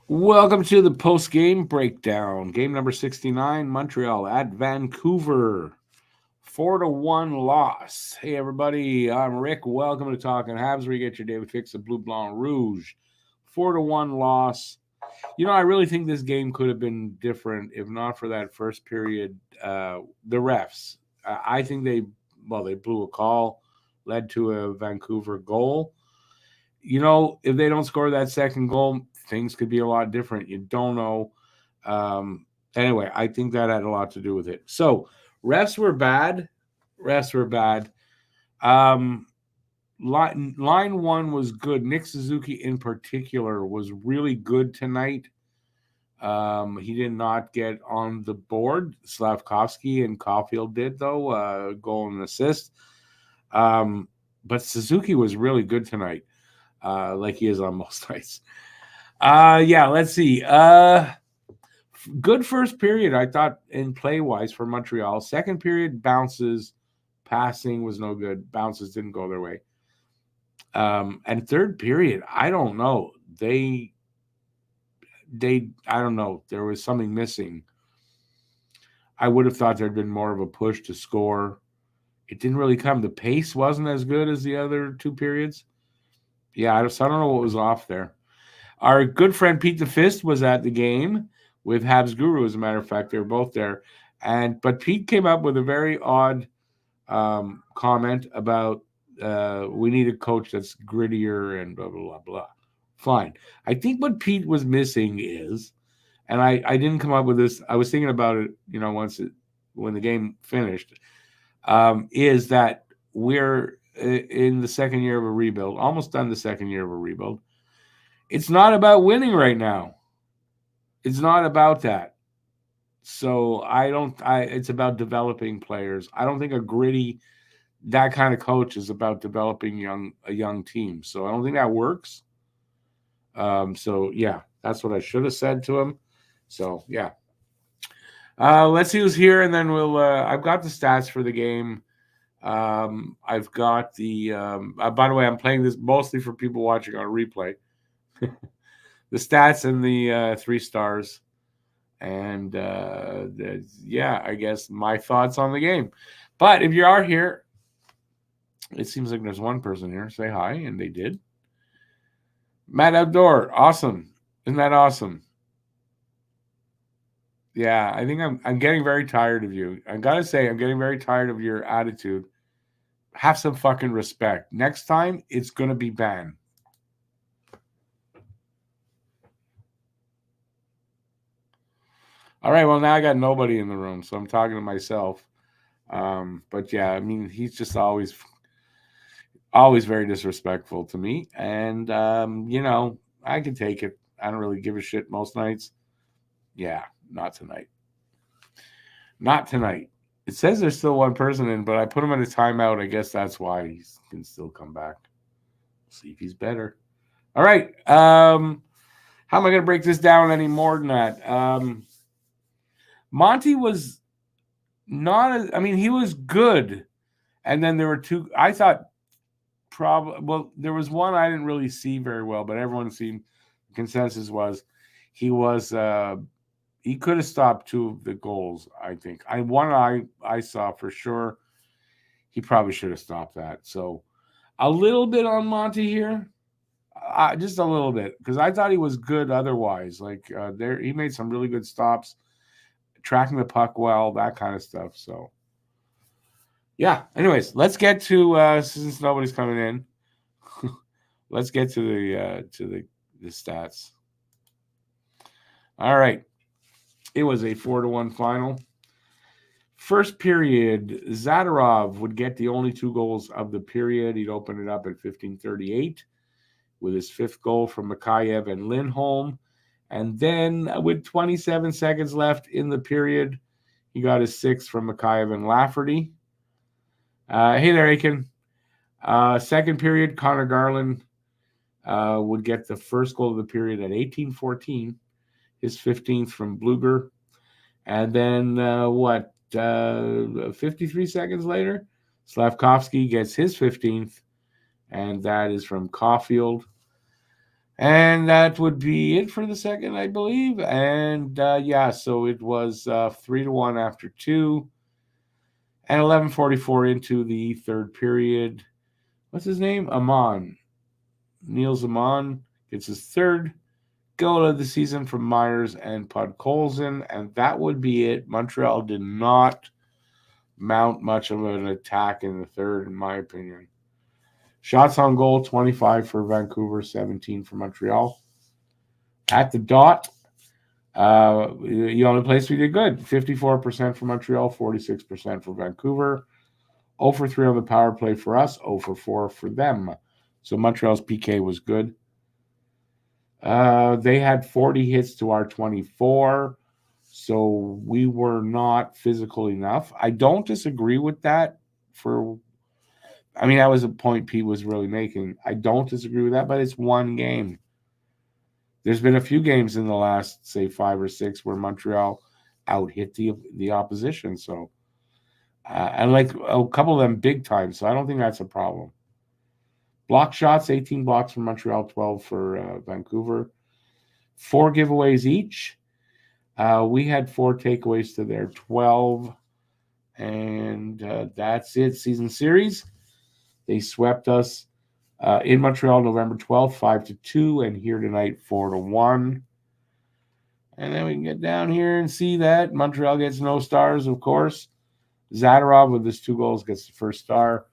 Welcome to the post-game breakdown. Game number 69, Montreal at Vancouver. 4-1 loss. Hey everybody, I'm Rick. Welcome to Talking Habs, where you get your daily fix of Blue Blanc Rouge. 4-1 loss. I really think this game could have been different if not for that first period. The refs. I think they blew a call, led to a Vancouver goal. If they don't score that second goal, things could be a lot different. You don't know. Um, anyway, I think that had a lot to do with it. So, refs were bad. Refs were bad. Um, line one was good. Nick Suzuki, in particular, was really good tonight. He did not get on the board. Slavkovsky and Caulfield did, though, goal and assist. But Suzuki was really good tonight, like he is on most nights. Let's see. Good first period, I thought, in play wise for Montreal. Second period, bounces, passing was no good. Bounces didn't go their way. And third period, I don't know. I don't know. There was something missing. I would have thought there'd been more of a push to score. It didn't really come. The pace wasn't as good as the other two periods. Yeah, I don't know what was off there. Our good friend Pete the Fist was at the game with Habs Guru, as a matter of fact. They were both there. But Pete came up with a very odd comment about we need a coach that's grittier and blah, blah, blah, blah. Fine. I think what Pete was missing is, and I didn't come up with this, I was thinking about it, when the game finished, is that we're in the second year of a rebuild, almost done the second year of a rebuild. It's not about winning right now. It's not about that. So it's about developing players. I don't think that kind of coach is about developing a young team. So I don't think that works. That's what I should have said to him. So yeah. Let's see who's here, and then I've got the stats for the game. I've got by the way, I'm playing this mostly for people watching on replay. The stats and the 3 stars. And I guess my thoughts on the game. But if you are here, it seems like there's one person here. Say hi, and they did. Matt Outdoor, awesome. Isn't that awesome? Yeah, I think I'm getting very tired of you. I gotta say, I'm getting very tired of your attitude. Have some fucking respect. Next time, it's gonna be banned. All right, well, now I got nobody in the room, so I'm talking to myself. But yeah, I mean, he's just always very disrespectful to me. And, I can take it. I don't really give a shit most nights. Yeah, not tonight. Not tonight. It says there's still one person in, but I put him in a timeout. I guess that's why he can still come back. See if he's better. All right. How am I going to break this down any more than that? Monty was he was good. And then there were two, I thought there was one I didn't really see very well, but everyone seemed, the consensus was he could have stopped 2 of the goals, I think. I saw for sure he probably should have stopped that. So a little bit on Monty here. Just a little bit, because I thought he was good otherwise. Like he made some really good stops, tracking the puck well, that kind of stuff. So yeah. Anyways, let's get to since nobody's coming in. Let's get to the stats. All right. It was a 4-1 final. First period, Zadorov would get the only 2 goals of the period. He'd open it up at 15:38 with his 5th goal from Mikheyev and Lindholm. And then with 27 seconds left in the period, he got his 6th from Mikheyev and Lafferty. Hey there, Aiken. Second period, Connor Garland would get the first goal of the period at 18:14, his 15th from Bluger. And then 53 seconds later, Slavkovsky gets his 15th, and that is from Caulfield. And that would be it for the second, I believe. And so it was 3-1 after two, and 11:44 into the third period. What's his name? Amon. Niels Amon gets his third goal of the season from Myers and Podkolzin, and that would be it. Montreal did not mount much of an attack in the third, in my opinion. Shots on goal, 25 for Vancouver, 17 for Montreal. At the dot, the only place we did good, 54% for Montreal, 46% for Vancouver. 0 for 3 on the power play for us, 0 for 4 for them. So Montreal's PK was good. They had 40 hits to our 24, so we were not physical enough. I don't disagree with that. That was a point Pete was really making. I don't disagree with that, but it's one game. There's been a few games in the last, say, 5 or 6 where Montreal out-hit the opposition. So, and like a couple of them big time. So I don't think that's a problem. Block shots, 18 blocks for Montreal, 12 for Vancouver. 4 giveaways each. We had 4 takeaways to their 12. And that's it. Season series. They swept us in Montreal November 12th, 5-2, and here tonight 4-1. And then we can get down here and see that Montreal gets no stars, of course. Zadorov with his 2 goals gets the first star.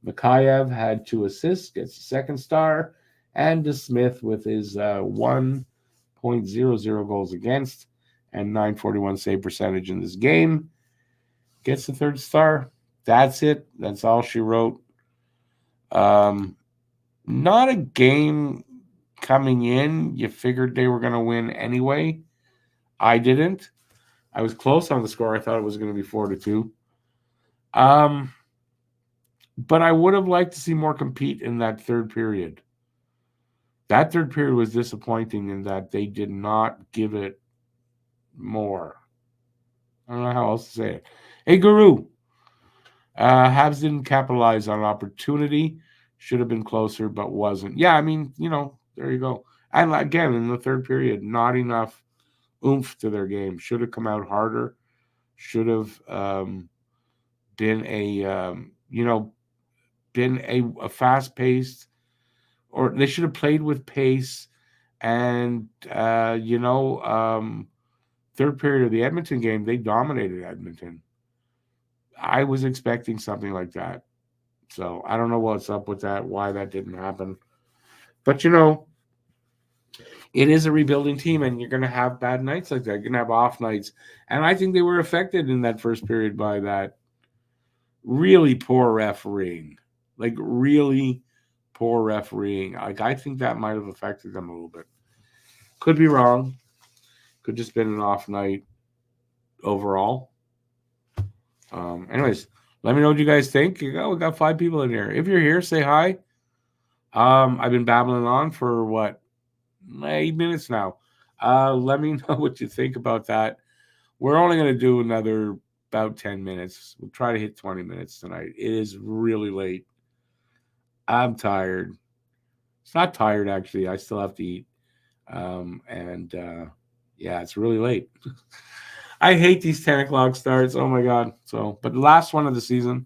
Mikheyev had 2 assists, gets the second star. And DeSmith with his 1.00 goals against and 941 save percentage in this game gets the third star. That's it. That's all she wrote. Not a game coming in you figured they were going to win anyway. I didn't. I was close on the score. I thought it was going to be 4-2. But I would have liked to see more compete in that third period. That third period was disappointing in that they did not give it more. I don't know how else to say it. Hey, Guru. Habs didn't capitalize on opportunity. Should have been closer, but wasn't. Yeah, there you go. And again, in the third period, not enough oomph to their game. Should have come out harder. Should have been a fast-paced, or they should have played with pace. And third period of the Edmonton game, they dominated Edmonton. I was expecting something like that. So I don't know what's up with that, why that didn't happen. But, it is a rebuilding team, and you're going to have bad nights like that. You're going to have off nights. And I think they were affected in that first period by that really poor refereeing. Like, really poor refereeing. Like, I think that might have affected them a little bit. Could be wrong. Could just been an off night overall. Anyways, let me know what you guys think. We got 5 people in here. If you're here, say hi. I've been babbling on for 8 minutes now. Let me know what you think about that. We're only going to do another about 10 minutes. We'll try to hit 20 minutes tonight. It is really late. I'm tired. It's not tired, actually. I still have to eat. It's really late. I hate these 10 o'clock starts. Oh, my God. But the last one of the season.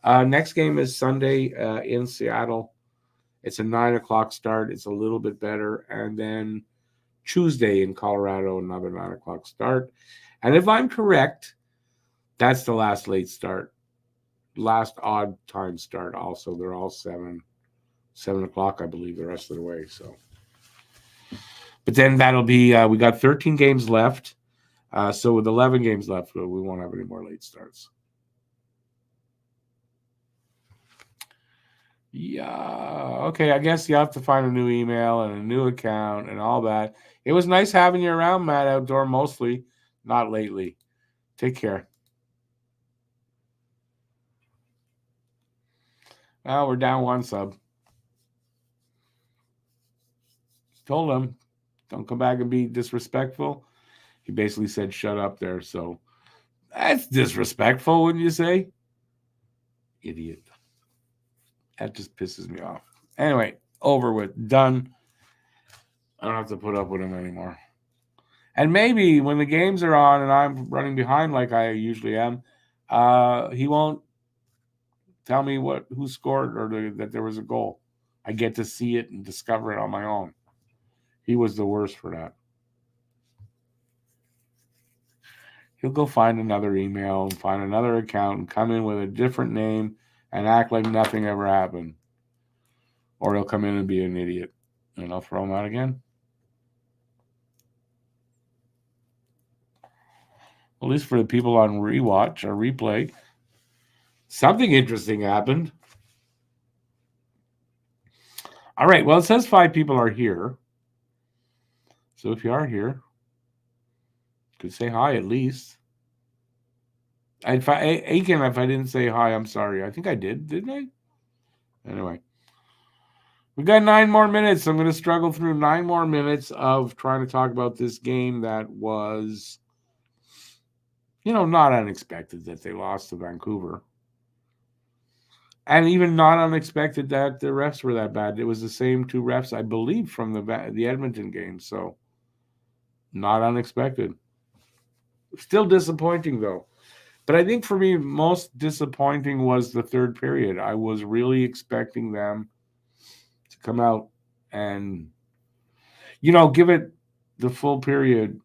Next game is Sunday in Seattle. It's a 9 o'clock start. It's a little bit better. And then Tuesday in Colorado, another 9 o'clock start. And if I'm correct, that's the last late start. Last odd time start also. They're all 7 o'clock, I believe, the rest of the way. So, but then that'll be, we got 13 games left. So with 11 games left, we won't have any more late starts. Yeah. Okay. I guess you have to find a new email and a new account and all that. It was nice having you around, Matt Outdoor, mostly. Not lately. Take care. Well, we're down 1 sub. Told him, don't come back and be disrespectful. He basically said, shut up there. So that's disrespectful, wouldn't you say? Idiot. That just pisses me off. Anyway, over with. Done. don't have to put up with him anymore. And maybe when the games are on and I'm running behind like I usually am, he won't tell me who scored or that there was a goal. I get to see it and discover it on my own. He was the worst for that. He'll go find another email and find another account and come in with a different name and act like nothing ever happened. Or he'll come in and be an idiot. And I'll throw him out again. At least for the people on rewatch or replay, something interesting happened. All right. Well, it says 5 people are here. So if you are here, you could say hi at least. If I didn't say hi, I'm sorry. I think I didn't I? Anyway. We've got 9 more minutes. I'm going to struggle through 9 more minutes of trying to talk about this game that was, not unexpected that they lost to Vancouver. And even not unexpected that the refs were that bad. It was the same 2 refs, I believe, from the Edmonton game. So, not unexpected. Still disappointing, though. But I think for me, most disappointing was the third period. I was really expecting them to come out and, give it the full period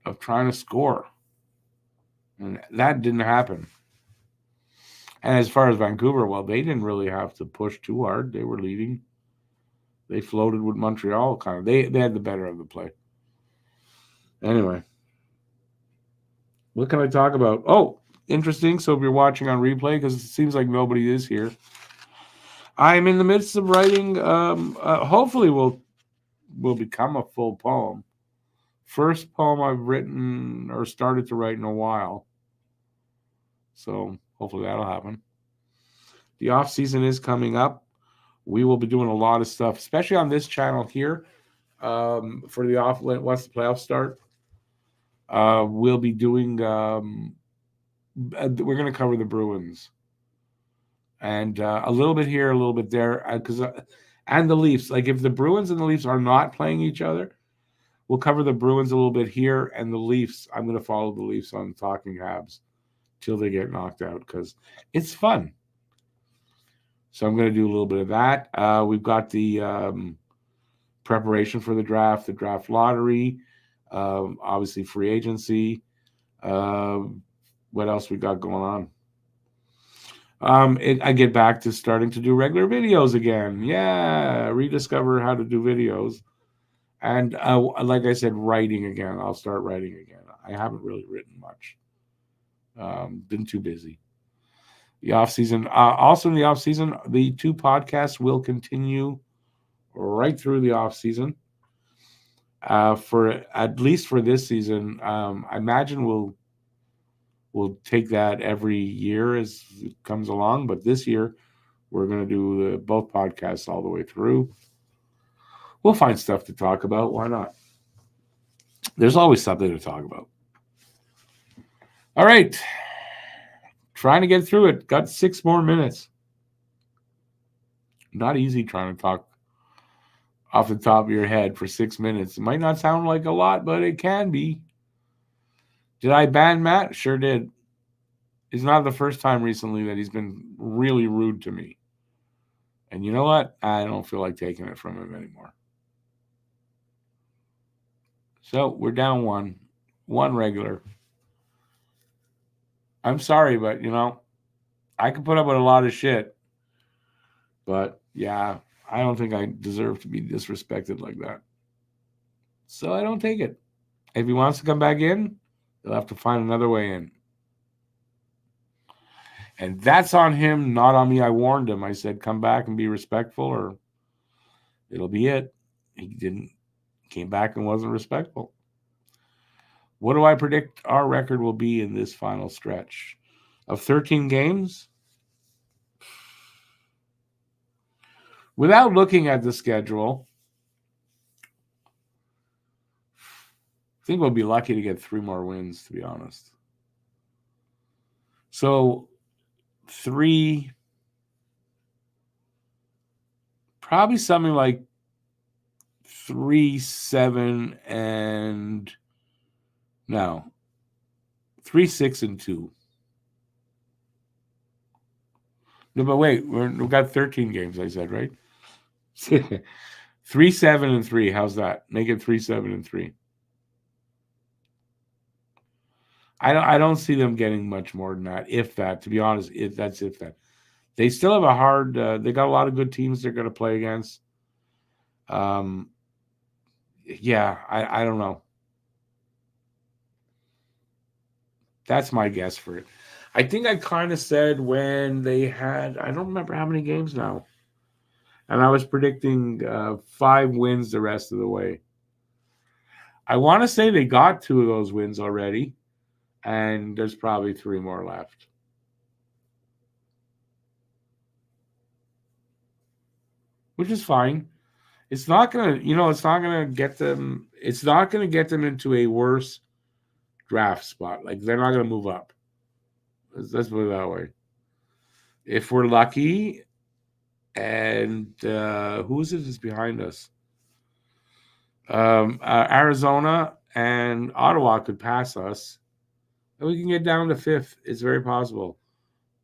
of trying to score. And that didn't happen. And as far as Vancouver, well, they didn't really have to push too hard. They were leading. They floated with Montreal, kind of. They had the better of the play. Anyway. What can I talk about? Oh, interesting. So if you're watching on replay, because it seems like nobody is here, I'm in the midst of writing. Hopefully, will become a full poem. First poem I've written or started to write in a while. So hopefully that'll happen. The off season is coming up. We will be doing a lot of stuff, especially on this channel here. For the off once the playoffs start, we'll be doing. We're going to cover the Bruins, and a little bit here, a little bit there, and the Leafs. Like if the Bruins and the Leafs are not playing each other, we'll cover the Bruins a little bit here, and the Leafs. I'm going to follow the Leafs on Talking Habs till they get knocked out because it's fun. So I'm going to do a little bit of that. We've got the preparation for the draft lottery, obviously free agency. What else we got going on? I get back to starting to do regular videos again. Yeah, rediscover how to do videos. And like I said, writing again. I'll start writing again. I haven't really written much. Been too busy. The off season. Also in the off season, the 2 podcasts will continue right through the off season. For at least for this season, I imagine we'll take that every year as it comes along. But this year, we're going to do both podcasts all the way through. We'll find stuff to talk about. Why not? There's always something to talk about. All right. Trying to get through it. Got 6 more minutes. Not easy trying to talk off the top of your head for 6 minutes. It might not sound like a lot, but it can be. Did I ban Matt? Sure did. It's not the first time recently that he's been really rude to me. And you know what? I don't feel like taking it from him anymore. So we're down one regular. I'm sorry, but, I can put up with a lot of shit. But, yeah, I don't think I deserve to be disrespected like that. So I don't take it. If he wants to come back in, he'll have to find another way in. And that's on him, not on me. I warned him. I said, come back and be respectful or it'll be it. He came back and wasn't respectful. What do I predict our record will be in this final stretch? Of 13 games? Without looking at the schedule, I think we'll be lucky to get 3 more wins, to be honest. So 3, probably something like 3-7 and no 3-6-2. No, but wait, we've got 13 games. I said right. 3-7-3. How's that? Make it 3-7-3. I don't see them getting much more than that. If that, to be honest, if that. They still have a hard. They got a lot of good teams they're going to play against. Yeah, I don't know. That's my guess for it. I think I kind of said when they had. I don't remember how many games now. And I was predicting 5 wins the rest of the way. I want to say they got 2 of those wins already, and there's probably 3 more left. Which is fine. It's not gonna, it's not gonna get them. It's not gonna get them into a worse draft spot. Like they're not gonna move up. Let's put it that way. If we're lucky, and who's it is behind us? Arizona and Ottawa could pass us, and we can get down to 5th. It's very possible,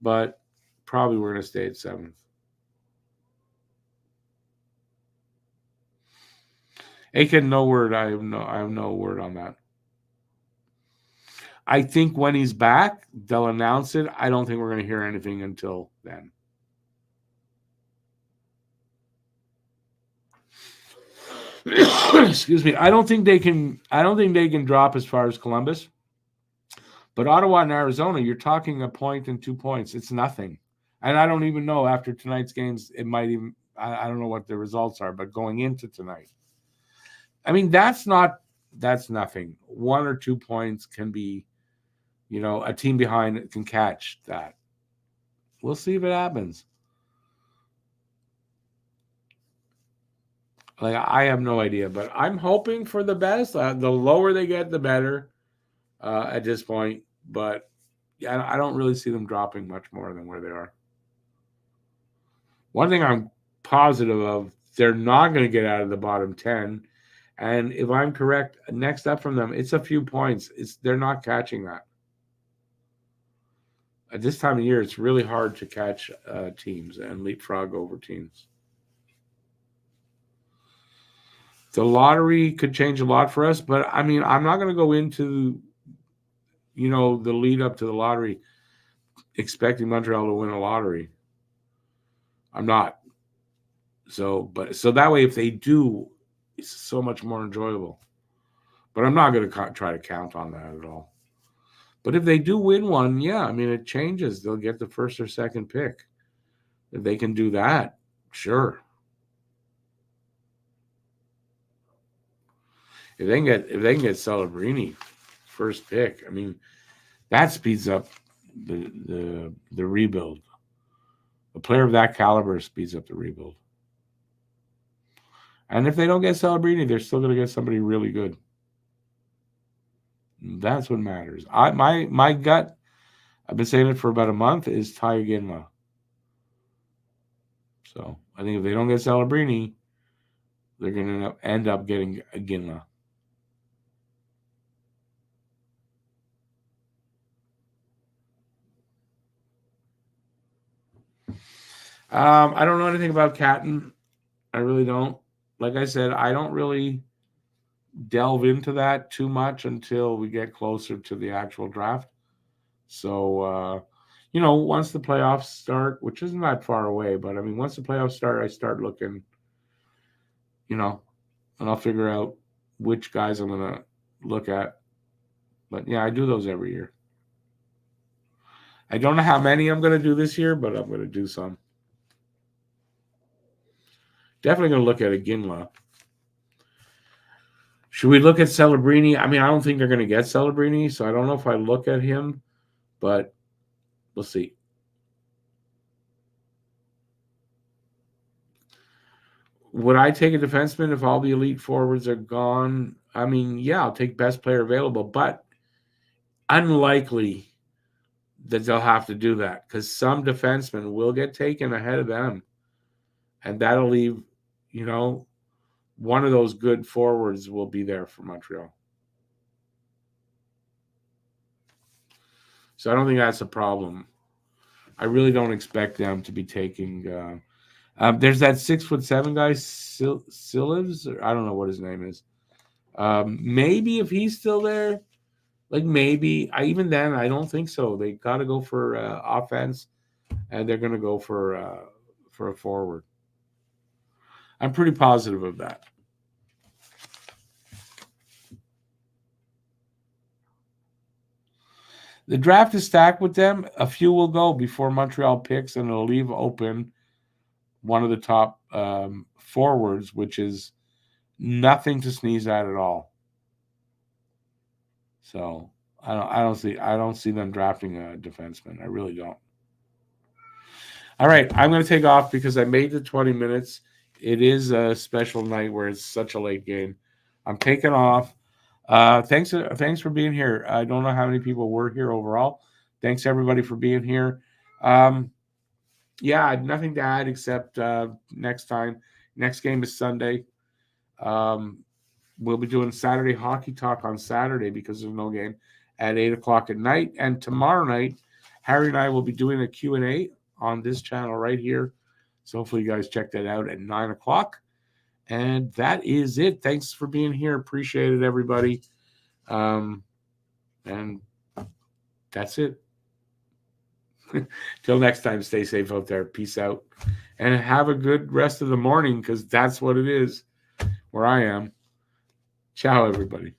but probably we're gonna stay at 7th. Aiken, no word. I have no word on that. I think when he's back, they'll announce it. I don't think we're going to hear anything until then. Excuse me. I don't think they can drop as far as Columbus. But Ottawa and Arizona, you're talking a point and 2 points. It's nothing. And I don't even know after tonight's games, it might even, I don't know what the results are, but going into tonight. I mean, that's nothing. 1 or 2 points can be, a team behind can catch that. We'll see if it happens. Like, I have no idea, but I'm hoping for the best. The lower they get, the better at this point. But yeah, I don't really see them dropping much more than where they are. One thing I'm positive of, they're not going to get out of the bottom 10. And if I'm correct, next up from them, it's a few points. They're not catching that. At this time of year, it's really hard to catch teams and leapfrog over teams. The lottery could change a lot for us, but I mean, I'm not going to go into, the lead up to the lottery expecting Montreal to win a lottery. I'm not. So that way, if they do, it's so much more enjoyable. But I'm not going to try to count on that at all. But if they do win one, yeah, I mean, it changes. They'll get the first or second pick. If they can do that, sure. If they can get Celebrini first pick, I mean, that speeds up the rebuild. A player of that caliber speeds up the rebuild. And if they don't get Celebrini, they're still going to get somebody really good. That's what matters. My gut, I've been saying it for about a month, is Ty Ginla. So I think if they don't get Celebrini, they're going to end up getting a Ginla. I don't know anything about Catton. I really don't. Like I said, I don't really delve into that too much until we get closer to the actual draft. So, once the playoffs start, which isn't that far away, but I mean, once the playoffs start, I start looking, and I'll figure out which guys I'm going to look at. But yeah, I do those every year. I don't know how many I'm going to do this year, but I'm going to do some. Definitely going to look at a Ginla. Should we look at Celebrini? I mean, I don't think they're going to get Celebrini, so I don't know if I look at him, but we'll see. Would I take a defenseman if all the elite forwards are gone? I mean, yeah, I'll take best player available, but unlikely that they'll have to do that because some defensemen will get taken ahead of them. And that'll leave, one of those good forwards will be there for Montreal. So I don't think that's a problem. I really don't expect them to be taking. There's that 6'7" guy, Silivs, or I don't know what his name is. Maybe if he's still there, like maybe. Even then, I don't think so. They got to go for offense, and they're going to go for a forward. I'm pretty positive of that. The draft is stacked with them. A few will go before Montreal picks, and it'll leave open one of the top forwards, which is nothing to sneeze at all. So I don't see them drafting a defenseman. I really don't. All right, I'm going to take off because I made the 20 minutes. It is a special night where it's such a late game. I'm taking off. Thanks for being here. I don't know how many people were here overall. Thanks everybody for being here. Yeah, nothing to add except next time. Next game is Sunday. We'll be doing Saturday hockey talk on Saturday because there's no game at 8:00 at night. And tomorrow night, Harry and I will be doing a Q&A on this channel right here. So hopefully you guys check that out at 9:00. And that is it. Thanks for being here. Appreciate it, everybody. And that's it. Till next time, stay safe out there. Peace out. And have a good rest of the morning because that's what it is where I am. Ciao, everybody.